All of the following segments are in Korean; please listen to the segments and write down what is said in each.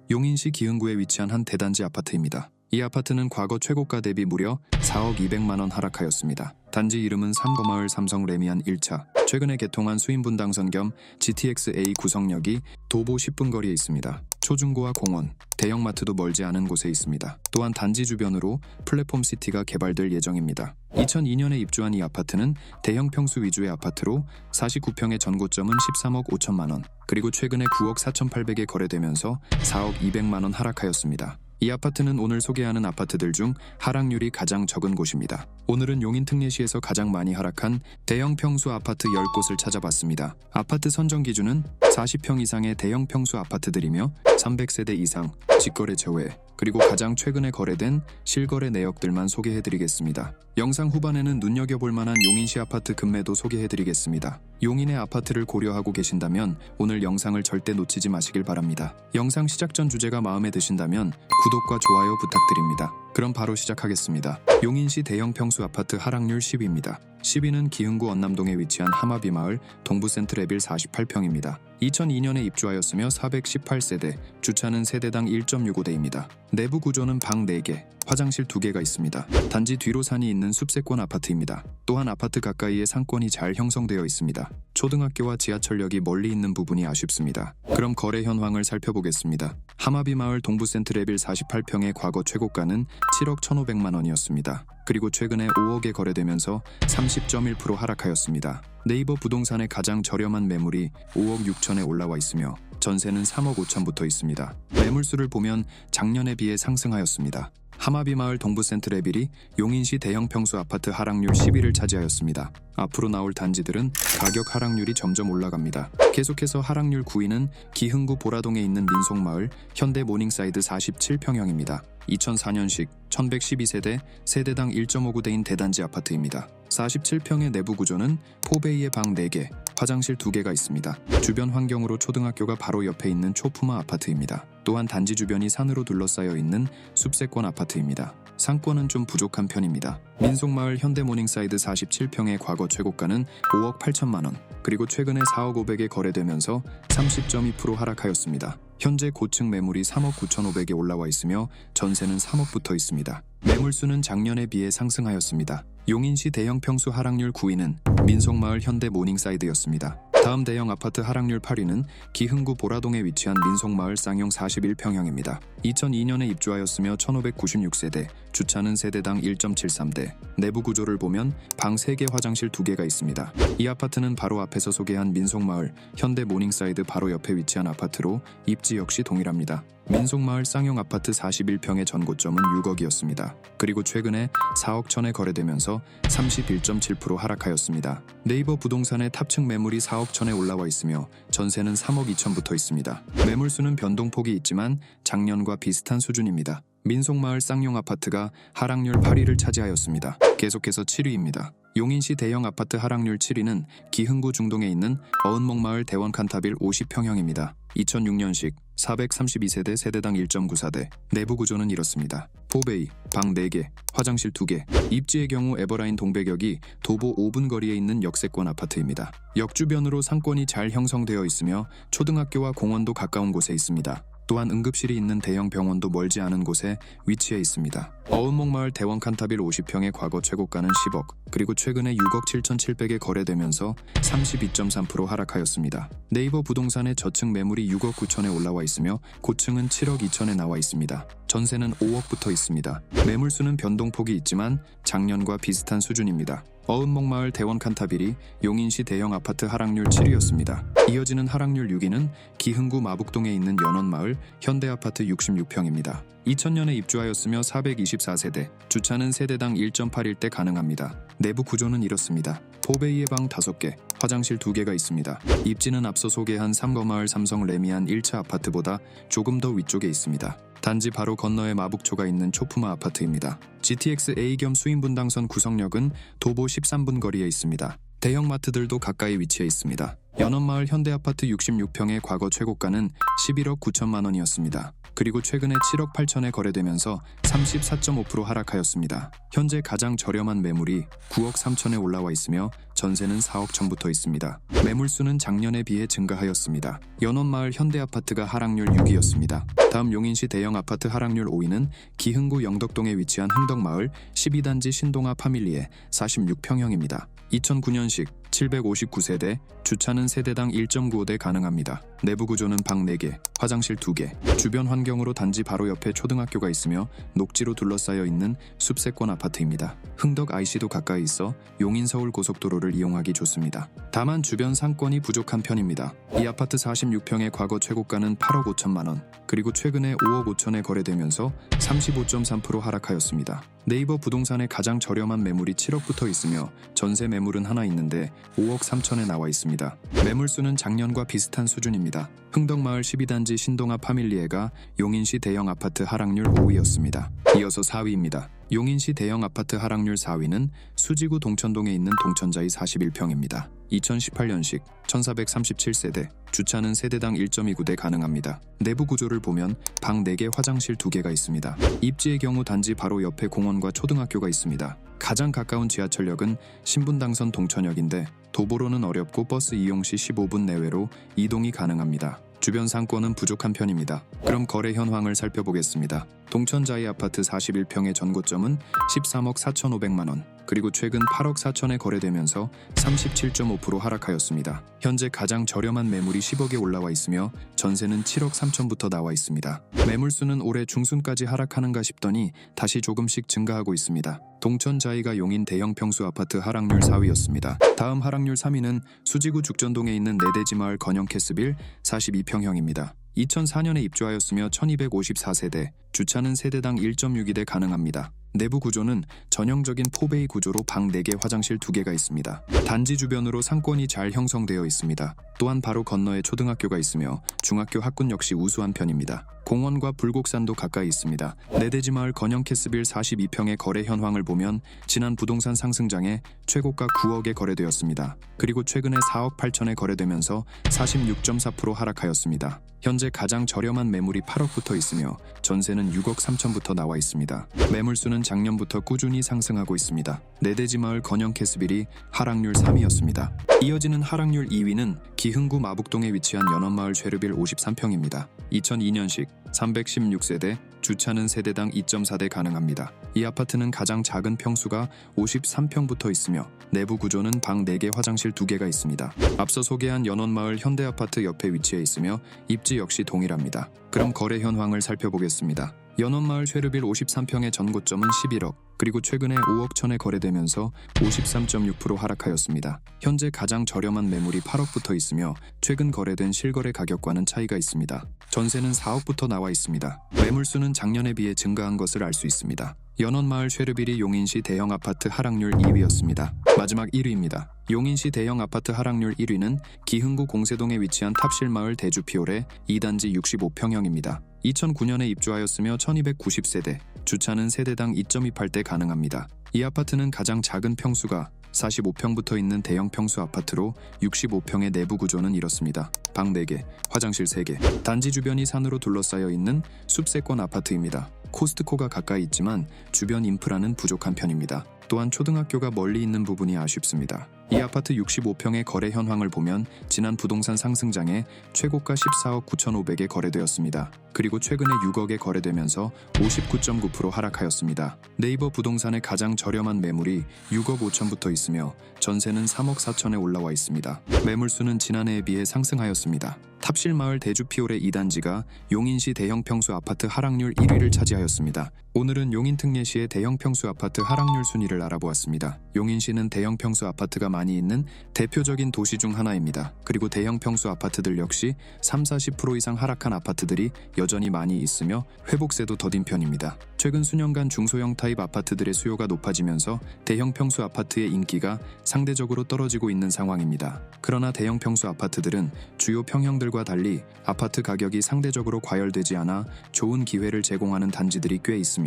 용인시 기흥구에 위치한 한 대단지 아파트입니다. 이 아파트는 과거 최고가 대비 무려 4억 200만 원 하락하였습니다. 단지 이름은 삼거마을 삼성 레미안 1차. 최근에 개통한 수인분 당선 겸 GTX-A 구성역이 도보 10분 거리에 있습니다. 초중고와 공원, 대형마트도 멀지 않은 곳에 있습니다. 또한 단지 주변으로 플랫폼 시티가 개발될 예정입니다. 2002년에 입주한 이 아파트는 대형 평수 위주의 아파트로 49평의 전고점은 13억 5천만 원, 그리고 최근에 9억 4,800에 거래되면서 4억 200만 원 하락하였습니다. 이 아파트는 오늘 소개하는 아파트들 중 하락률이 가장 적은 곳입니다. 오늘은 용인 특례시에서 가장 많이 하락한 대형 평수 아파트 10곳을 찾아봤습니다. 아파트 선정 기준은 40평 이상의 대형 평수 아파트들이며 300세대 이상, 직거래 제외, 그리고 가장 최근에 거래된 실거래 내역들만 소개해드리겠습니다. 영상 후반에는 눈여겨볼 만한 용인시 아파트 급매도 소개해드리겠습니다. 용인의 아파트를 고려하고 계신다면 오늘 영상을 절대 놓치지 마시길 바랍니다. 영상 시작 전 주제가 마음에 드신다면 구독과 좋아요 부탁드립니다. 그럼 바로 시작하겠습니다. 용인시 대형 평수 아파트 하락률 10위입니다. 10위는 기흥구 언남동에 위치한 하마비마을 동부센트레빌 48평입니다. 2002년에 입주하였으며 418세대, 주차는 세대당 1.65대입니다. 내부 구조는 방 4개, 화장실 2개가 있습니다. 단지 뒤로 산이 있는 숲세권 아파트입니다. 또한 아파트 가까이에 상권이 잘 형성되어 있습니다. 초등학교와 지하철역이 멀리 있는 부분이 아쉽습니다. 그럼 거래 현황을 살펴보겠습니다. 하마비마을 동부센트레빌 48평의 과거 최고가는 7억 1,500만 원이었습니다. 그리고 최근에 5억에 거래되면서 30.1% 하락하였습니다. 네이버 부동산의 가장 저렴한 매물이 5억 6천에 올라와 있으며 전세는 3억 5천부터 있습니다. 매물수를 보면 작년에 비해 상승하였습니다. 하마비마을 동부센트레빌이 용인시 대형 평수 아파트 하락률 10위를 차지하였습니다. 앞으로 나올 단지들은 가격 하락률이 점점 올라갑니다. 계속해서 하락률 9위는 기흥구 보라동에 있는 민속마을 현대모닝사이드 47평형입니다. 2004년식 1112세대, 세대당 1.59대인 대단지 아파트입니다. 47평의 내부 구조는 포베이의 방 4개, 화장실 2개가 있습니다. 주변 환경으로 초등학교가 바로 옆에 있는 초품화 아파트입니다. 또한 단지 주변이 산으로 둘러싸여 있는 숲세권 아파트입니다. 상권은 좀 부족한 편입니다. 민속마을 현대모닝사이드 47평의 과거 최고가는 5억 8천만 원, 그리고 최근에 4억 500에 거래되면서 30.2% 하락하였습니다. 현재 고층 매물이 3억 9,500에 올라와 있으며 전세는 3억부터 있습니다. 매물수는 작년에 비해 상승하였습니다. 용인시 대형 평수 하락률 9위는 민속마을 현대모닝사이드였습니다. 다음 대형 아파트 하락률 8위는 기흥구 보라동에 위치한 민속마을 쌍용 41평형입니다. 2002년에 입주하였으며 1,596세대, 주차는 세대당 1.73대. 내부 구조를 보면 방 3개, 화장실 2개가 있습니다. 이 아파트는 바로 앞에서 소개한 민속마을 현대모닝사이드 바로 옆에 위치한 아파트로 입지 역시 동일합니다. 민속마을 쌍용 아파트 41평의 전고점은 6억이었습니다. 그리고 최근에 4억 천에 거래되면서 31.7% 하락하였습니다. 네이버 부동산의 탑층 매물이 4억 천에 올라와 있으며 전세는 3억 2천부터 있습니다. 매물수는 변동폭이 있지만 작년과 비슷한 수준입니다. 민속마을 쌍용 아파트가 하락률 8위를 차지하였습니다. 계속해서 7위입니다. 용인시 대형 아파트 하락률 7위는 기흥구 중동에 있는 어은목마을 대원칸타빌 50평형입니다. 2006년식 432세대, 세대당 1.94대. 내부 구조는 이렇습니다. 포베이, 방 4개, 화장실 2개. 입지의 경우 에버라인 동백역이 도보 5분 거리에 있는 역세권 아파트입니다. 역 주변으로 상권이 잘 형성되어 있으며 초등학교와 공원도 가까운 곳에 있습니다. 또한 응급실이 있는 대형 병원도 멀지 않은 곳에 위치해 있습니다. 어은목마을 대원칸타빌 50평의 과거 최고가는 10억, 그리고 최근에 6억 7,700에 거래되면서 32.3% 하락하였습니다. 네이버 부동산의 저층 매물이 6억 9천에 올라와 있으며 고층은 7억 2천에 나와 있습니다. 전세는 5억부터 있습니다. 매물수는 변동폭이 있지만 작년과 비슷한 수준입니다. 어은목마을 대원칸타빌이 용인시 대형 아파트 하락률 7위였습니다. 이어지는 하락률 6위는 기흥구 마북동에 있는 연원마을 현대아파트 66평입니다. 2000년에 입주하였으며 424세대, 주차는 세대당 1.81대 가능합니다. 내부 구조는 이렇습니다. 포베이의 방 5개, 화장실 2개가 있습니다. 입지는 앞서 소개한 삼거마을 삼성 레미안 1차 아파트보다 조금 더 위쪽에 있습니다. 단지 바로 건너에 마북초가 있는 초품화 아파트입니다. GTX-A 겸 수인분당선 구성역은 도보 13분 거리에 있습니다. 대형마트들도 가까이 위치해 있습니다. 연원마을 현대아파트 66평의 과거 최고가는 11억 9천만 원이었습니다. 그리고 최근에 7억 8천에 거래되면서 34.5% 하락하였습니다. 현재 가장 저렴한 매물이 9억 3천에 올라와 있으며 전세는 4억 전부터 있습니다. 매물수는 작년에 비해 증가하였습니다. 연원마을 현대아파트가 하락률 6위였습니다. 다음 용인시 대형 아파트 하락률 5위는 기흥구 영덕동에 위치한 흥덕마을 12단지 신동아 파밀리에 46평형입니다. 2009년식 759세대, 주차는 세대당 1.95대 가능합니다. 내부 구조는 방 4개, 화장실 2개, 주변 환경으로 단지 바로 옆에 초등학교가 있으며 녹지로 둘러싸여 있는 숲세권 아파트입니다. 흥덕 IC도 가까이 있어 용인 서울 고속도로를 이용하기 좋습니다. 다만 주변 상권이 부족한 편입니다. 이 아파트 46평의 과거 최고가는 8억 5천만 원, 그리고 최근에 5억 5천에 거래되면서 35.3% 하락하였습니다. 네이버 부동산의 가장 저렴한 매물이 7억부터 있으며 전세 매물은 하나 있는데 5억 3천에 나와 있습니다. 매물수는 작년과 비슷한 수준입니다. 흥덕마을 12단지 신동아 파밀리에가 용인시 대형 아파트 하락률 5위였습니다. 이어서 4위입니다. 용인시 대형 아파트 하락률 4위는 수지구 동천동에 있는 동천자이 41평입니다. 2018년식 1437세대, 주차는 세대당 1.29대 가능합니다. 내부 구조를 보면 방 4개, 화장실 2개가 있습니다. 입지의 경우 단지 바로 옆에 공원과 초등학교가 있습니다. 가장 가까운 지하철역은 신분당선 동천역인데 도보로는 어렵고 버스 이용 시 15분 내외로 이동이 가능합니다. 주변 상권은 부족한 편입니다. 그럼 거래 현황을 살펴보겠습니다. 동천자이 아파트 41평의 전고점은 13억 4,500만 원, 그리고 최근 8억 4천에 거래되면서 37.5% 하락하였습니다. 현재 가장 저렴한 매물이 10억에 올라와 있으며 전세는 7억 3천부터 나와 있습니다. 매물수는 올해 중순까지 하락하는가 싶더니 다시 조금씩 증가하고 있습니다. 동천자이가 용인 대형 평수 아파트 하락률 4위였습니다. 다음 하락률 3위는 수지구 죽전동에 있는 내대지마을 건영캐스빌 42평형입니다. 2004년에 입주하였으며 1254세대, 주차는 세대당 1.62대 가능합니다. 내부 구조는 전형적인 포베이 구조로 방 4개, 화장실 2개가 있습니다. 단지 주변으로 상권이 잘 형성되어 있습니다. 또한 바로 건너에 초등학교가 있으며 중학교 학군 역시 우수한 편입니다. 공원과 불곡산도 가까이 있습니다. 내대지마을 건영캐스빌 42평의 거래 현황을 보면 지난 부동산 상승장에 최고가 9억에 거래되었습니다. 그리고 최근에 4억 8천에 거래되면서 46.4% 하락하였습니다. 현재 가장 저렴한 매물이 8억부터 있으며 전세는 6억 3천부터 나와 있습니다. 매물수는 작년부터 꾸준히 상승하고 있습니다. 내대지마을 건영캐스빌이 하락률 3위였습니다. 이어지는 하락률 2위는 기흥구 마북동에 위치한 연원마을 쉐르빌 53평입니다. 2002년식 316세대, 주차는 세대당 2.4대 가능합니다. 이 아파트는 가장 작은 평수가 53평부터 있으며 내부 구조는 방 4개, 화장실 2개가 있습니다. 앞서 소개한 연원마을 현대아파트 옆에 위치해 있으며 입지 역시 동일합니다. 그럼 거래 현황을 살펴보겠습니다. 연원마을 쉐르빌 53평의 전고점은 11억, 그리고 최근에 5억 천에 거래되면서 53.6% 하락하였습니다. 현재 가장 저렴한 매물이 8억부터 있으며 최근 거래된 실거래 가격과는 차이가 있습니다. 전세는 4억부터 나와 있습니다. 매물수는 작년에 비해 증가한 것을 알 수 있습니다. 연원마을 쉐르빌이 용인시 대형 아파트 하락률 2위였습니다. 마지막 1위입니다. 용인시 대형 아파트 하락률 1위는 기흥구 공세동에 위치한 탑실마을 대주피올의 2단지 65평형입니다. 2009년에 입주하였으며 1290세대, 주차는 세대당 2.28대 가능합니다. 이 아파트는 가장 작은 평수가 45평부터 있는 대형 평수 아파트로 65평의 내부 구조는 이렇습니다. 방 4개, 화장실 3개, 단지 주변이 산으로 둘러싸여 있는 숲세권 아파트입니다. 코스트코가 가까이 있지만 주변 인프라는 부족한 편입니다. 또한 초등학교가 멀리 있는 부분이 아쉽습니다. 이 아파트 65평의 거래 현황을 보면 지난 부동산 상승장에 최고가 14억 9,500에 거래되었습니다. 그리고 최근에 6억에 거래되면서 59.9% 하락하였습니다. 네이버 부동산의 가장 저렴한 매물이 6억 5천부터 있으며 전세는 3억 4천에 올라와 있습니다. 매물수는 지난해에 비해 상승하였습니다. 탑실마을 대주피올의 2단지가 용인시 대형 평수 아파트 하락률 1위를 차지하였습니다. 오늘은 용인 특례시의 대형 평수 아파트 하락률 순위를 알아보았습니다. 용인시는 대형 평수 아파트가 많이 있는 대표적인 도시 중 하나입니다. 그리고 대형 평수 아파트들 역시 30-40% 이상 하락한 아파트들이 여전히 많이 있으며 회복세도 더딘 편입니다. 최근 수년간 중소형 타입 아파트들의 수요가 높아지면서 대형 평수 아파트의 인기가 상대적으로 떨어지고 있는 상황입니다. 그러나 대형 평수 아파트들은 주요 평형들과 달리 아파트 가격이 상대적으로 과열되지 않아 좋은 기회를 제공하는 단지들이 꽤 있습니다.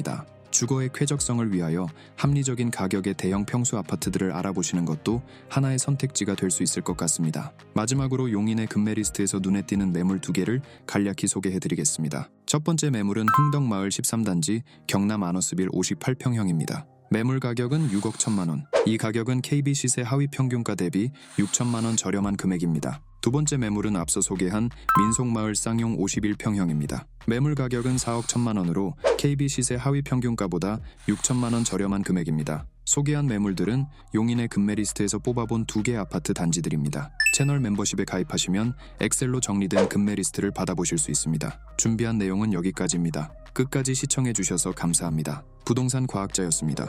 주거의 쾌적성을 위하여 합리적인 가격의 대형 평수 아파트들을 알아보시는 것도 하나의 선택지가 될 수 있을 것 같습니다. 마지막으로 용인의 금메리스트에서 눈에 띄는 매물 2개를 간략히 소개해드리겠습니다. 첫 번째 매물은 흥덕마을 13단지 경남 아너스빌 58평형입니다. 매물 가격은 6억 1천만 원. 이 가격은 KB 시세 하위 평균가 대비 6천만 원 저렴한 금액입니다. 두 번째 매물은 앞서 소개한 민속마을 쌍용 51평형입니다. 매물 가격은 4억 1천만 원으로 KB 시세 하위 평균가보다 6천만 원 저렴한 금액입니다. 소개한 매물들은 용인의 금메리스트에서 뽑아본 2개 아파트 단지들입니다. 채널 멤버십에 가입하시면 엑셀로 정리된 금메리스트를 받아보실 수 있습니다. 준비한 내용은 여기까지입니다. 끝까지 시청해주셔서 감사합니다. 부동산 과학자였습니다.